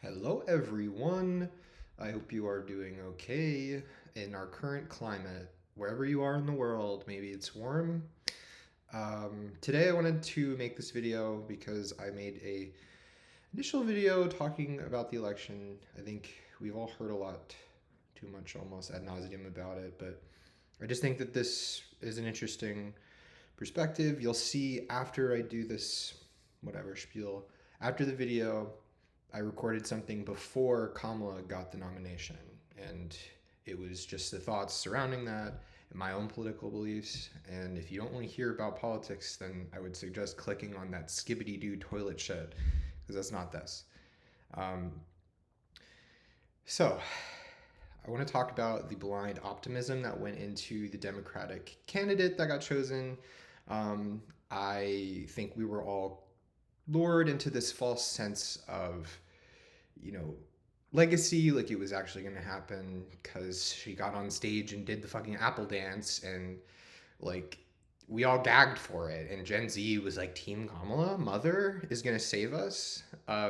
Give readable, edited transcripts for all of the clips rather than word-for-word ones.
Hello, everyone. I hope you are doing okay in our current climate, wherever you are in the world. Maybe it's warm. Today, I wanted to make this video because I made a initial video talking about the election. I think we've all heard a lot, too much almost ad nauseum about it, but I just think that this is an interesting perspective. You'll see after I do this, whatever spiel, after the video, I recorded something before Kamala got the nomination, and it was just the thoughts surrounding that and my own political beliefs. And if you don't want to hear about politics, then I would suggest clicking on that skibbity doo toilet shit, because that's not this. Um, so, I want to talk about the blind optimism that went into the Democratic candidate that got chosen. I think we were all lured into this false sense of, you know, legacy, like it was actually going to happen because she got on stage and did the fucking Apple dance, and like we all gagged for it. And Gen Z was like, Team Kamala, mother is going to save us.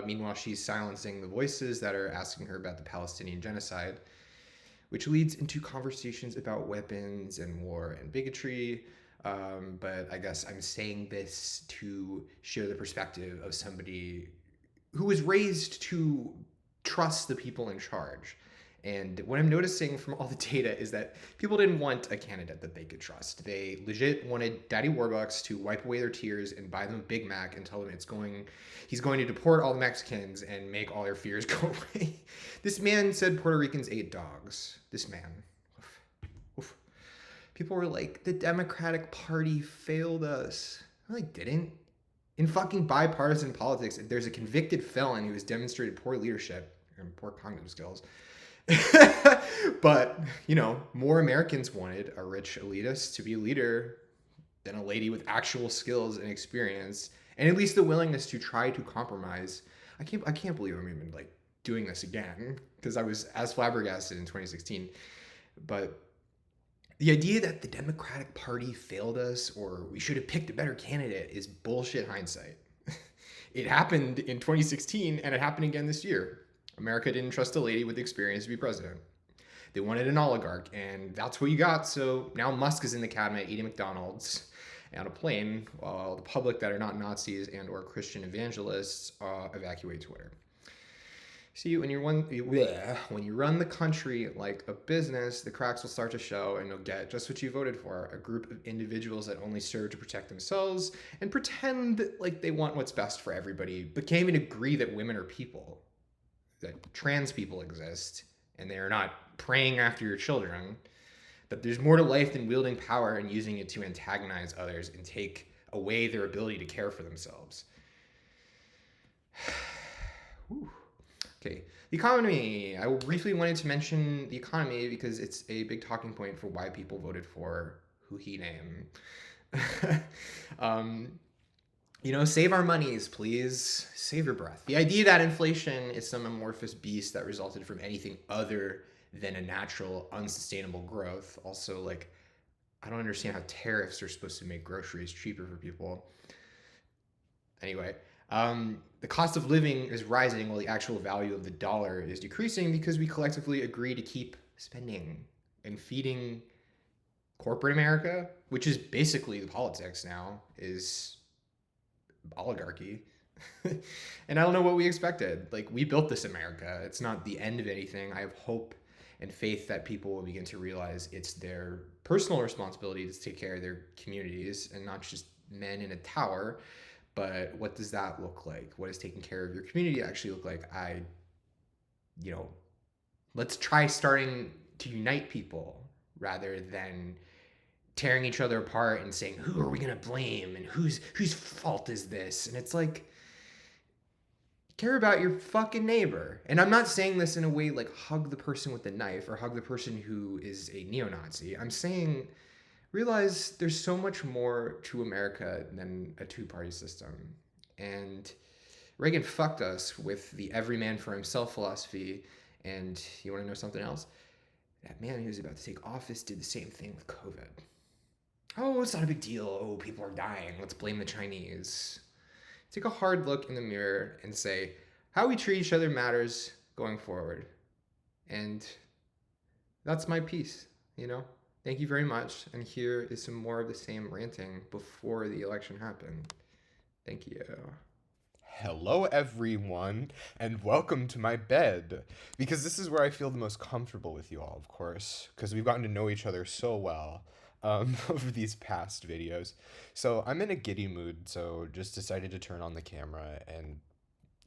Meanwhile, she's silencing the voices that are asking her about the Palestinian genocide, which leads into conversations about weapons and war and bigotry. But I guess I'm saying this to share the perspective of somebody who was raised to trust the people in charge. And what I'm noticing from all the data is that people didn't want a candidate that they could trust. They legit wanted Daddy Warbucks to wipe away their tears and buy them a Big Mac and tell them he's going to deport all the Mexicans and make all their fears go away. This man said Puerto Ricans ate dogs. This man. Oof. Oof. People were like, the Democratic Party failed us. No, they didn't. In fucking bipartisan politics, if there's a convicted felon who has demonstrated poor leadership and poor cognitive skills, but, more Americans wanted a rich elitist to be a leader than a lady with actual skills and experience, and at least the willingness to try to compromise. I can't believe I'm even like doing this again because I was as flabbergasted in 2016. But the idea that the Democratic Party failed us or we should have picked a better candidate is bullshit hindsight. It happened in 2016 and it happened again this year. America didn't trust a lady with experience to be president. They wanted an oligarch, and that's what you got. So now Musk is in the cabinet eating McDonald's on a plane while the public that are not Nazis and or Christian evangelists evacuate Twitter. See, when you run the country like a business, the cracks will start to show, and you'll get just what you voted for: a group of individuals that only serve to protect themselves and pretend like they want what's best for everybody, but can't even agree that women are people, that trans people exist, and they are not praying after your children. That there's more to life than wielding power and using it to antagonize others and take away their ability to care for themselves. Whew. Okay, the economy. I briefly wanted to mention the economy because it's a big talking point for why people voted for who he named. um, save our monies, please. Save your breath. The idea that inflation is some amorphous beast that resulted from anything other than a natural, unsustainable growth. Also, like, I don't understand how tariffs are supposed to make groceries cheaper for people. Anyway, the cost of living is rising while the actual value of the dollar is decreasing because we collectively agree to keep spending and feeding corporate America, which is basically the politics now, is oligarchy. And I don't know what we expected. Like, we built this America. It's not the end of anything. I have hope and faith that people will begin to realize it's their personal responsibility to take care of their communities and not just men in a tower. But what does that look like? What does taking care of your community actually look like? Let's try starting to unite people rather than tearing each other apart and saying, who are we going to blame and whose fault is this? And it's like, care about your fucking neighbor. And I'm not saying this in a way like hug the person with the knife or hug the person who is a neo-Nazi. I'm saying realize there's so much more to America than a two-party system. And Reagan fucked us with the every man for himself philosophy. And you want to know something else? That man who was about to take office did the same thing with COVID. Oh, it's not a big deal. Oh, people are dying. Let's blame the Chinese. Take a hard look in the mirror and say, how we treat each other matters going forward. And that's my piece, you know? Thank you very much. And here is some more of the same ranting before the election happened. Thank you. Hello, everyone, and welcome to my bed. Because this is where I feel the most comfortable with you all, of course, because we've gotten to know each other so well over these past videos. So I'm in a giddy mood, so just decided to turn on the camera and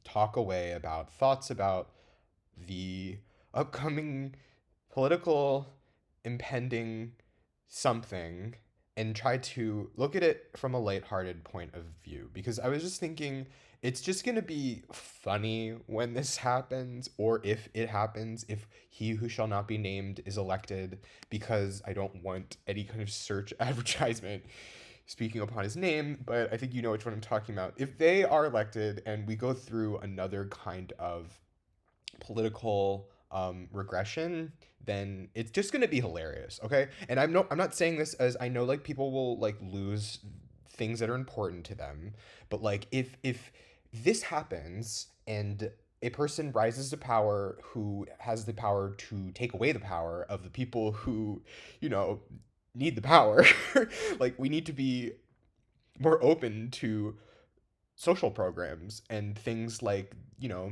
talk away about thoughts about the upcoming political impending something and try to look at it from a lighthearted point of view because I was just thinking it's just going to be funny when this happens or if it happens if he who shall not be named is elected because I don't want any kind of search advertisement speaking upon his name, but I think you know which one I'm talking about. If they are elected and we go through another kind of political regression, then it's just gonna be hilarious. Okay, and I'm not saying this as I know like people will like lose things that are important to them, but like if this happens and a person rises to power who has the power to take away the power of the people who, you know, need the power, like we need to be more open to social programs and things like, you know,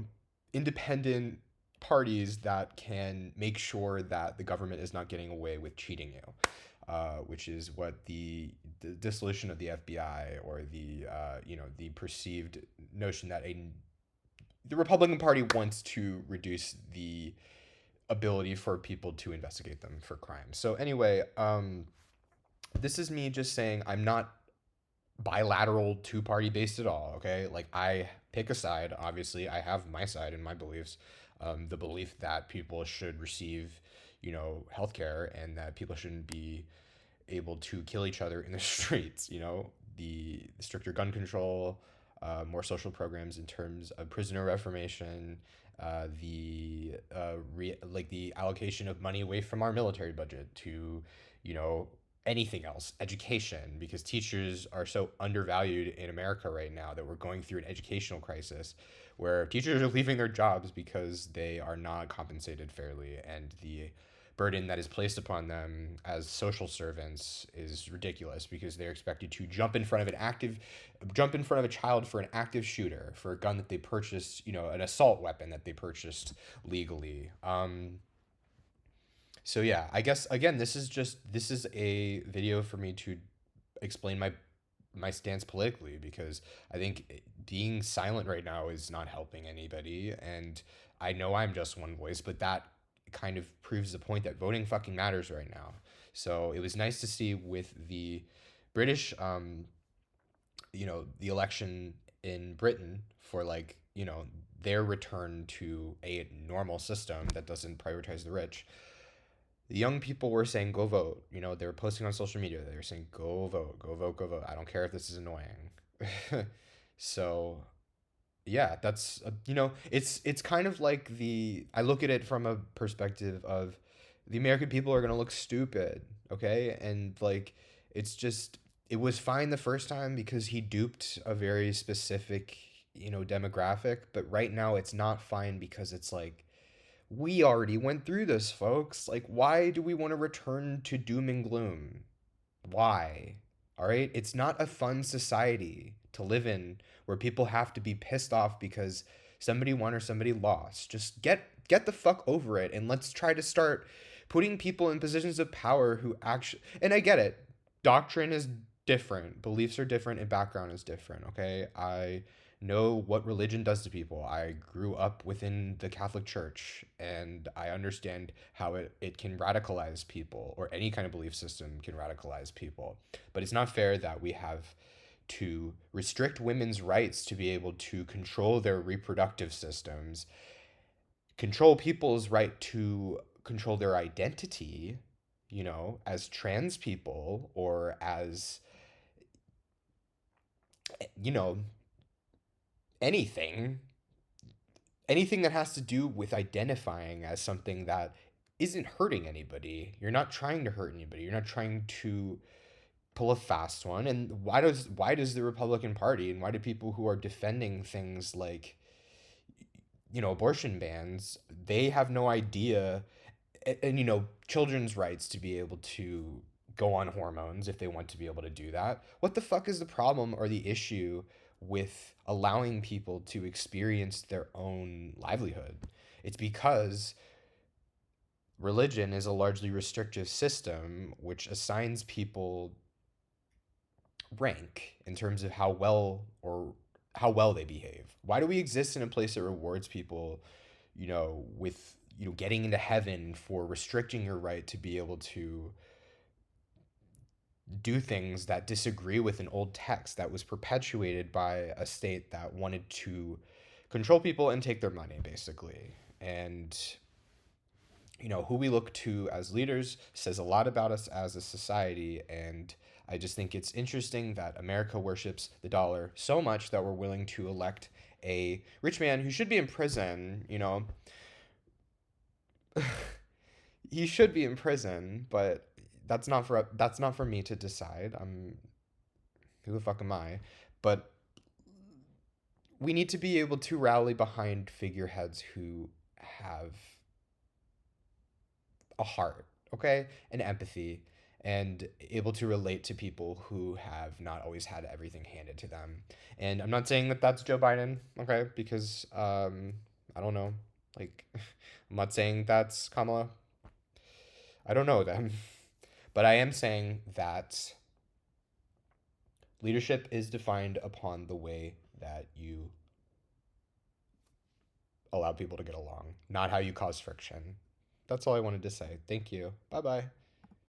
independent parties that can make sure that the government is not getting away with cheating you, which is what the dissolution of the FBI or the you know the perceived notion that the Republican Party wants to reduce the ability for people to investigate them for crimes. So anyway, this is me just saying I'm not bilateral two party based at all. Okay, like I pick a side. Obviously, I have my side and my beliefs. The belief that people should receive, you know, healthcare and that people shouldn't be able to kill each other in the streets. You know, the stricter gun control, more social programs in terms of prisoner reformation, like the allocation of money away from our military budget to, you know, anything else, education, because teachers are so undervalued in America right now that we're going through an educational crisis where teachers are leaving their jobs because they are not compensated fairly and the burden that is placed upon them as social servants is ridiculous because they're expected to jump in front of a child for an active shooter for a gun that they purchased, you know, an assault weapon that they purchased legally. So yeah, I guess again, this is a video for me to explain my stance politically because I think being silent right now is not helping anybody, and I know I'm just one voice, but that kind of proves the point that voting fucking matters right now. So it was nice to see with the British, you know, the election in Britain for like, you know, their return to a normal system that doesn't prioritize the rich. The young people were saying go vote. You know, they were posting on social media. They were saying go vote, go vote, go vote. I don't care if this is annoying. So yeah, that's you know, it's kind of like the I look at it from a perspective of the American people are gonna look stupid, okay, and like it's just it was fine the first time because he duped a very specific, you know, demographic, but right now it's not fine because it's like we already went through this, folks. Like, why do we want to return to doom and gloom? Why? All right? It's not a fun society to live in where people have to be pissed off because somebody won or somebody lost. Just get the fuck over it and let's try to start putting people in positions of power who actually and I get it. Doctrine is different, beliefs are different, and background is different, okay? I know what religion does to people. I grew up within the Catholic Church and I understand how it can radicalize people, or any kind of belief system can radicalize people. But it's not fair that we have to restrict women's rights to be able to control their reproductive systems, control people's right to control their identity, you know, as trans people or as, you know, anything anything that has to do with identifying as something that isn't hurting anybody. You're not trying to hurt anybody. You're not trying to pull a fast one. And why does the Republican Party and why do people who are defending things like abortion bans, they have no idea. And children's rights to be able to go on hormones if they want to be able to do that. What the fuck is the problem or the issue with allowing people to experience their own livelihood? It's because religion is a largely restrictive system which assigns people rank in terms of how well they behave. Why do we exist in a place that rewards people, with getting into heaven for restricting your right to be able to do things that disagree with an old text that was perpetuated by a state that wanted to control people and take their money, basically? And who we look to as leaders says a lot about us as a society. And I just think it's interesting that America worships the dollar so much that we're willing to elect a rich man who should be in prison. He should be in prison, but that's not for me to decide. Who the fuck am I? But we need to be able to rally behind figureheads who have a heart, okay, and empathy, and able to relate to people who have not always had everything handed to them. And I'm not saying that that's Joe Biden, okay, because I don't know, like, I'm not saying that's Kamala. I don't know them, but I am saying that leadership is defined upon the way that you allow people to get along, not how you cause friction. That's all I wanted to say. Thank you. Bye bye.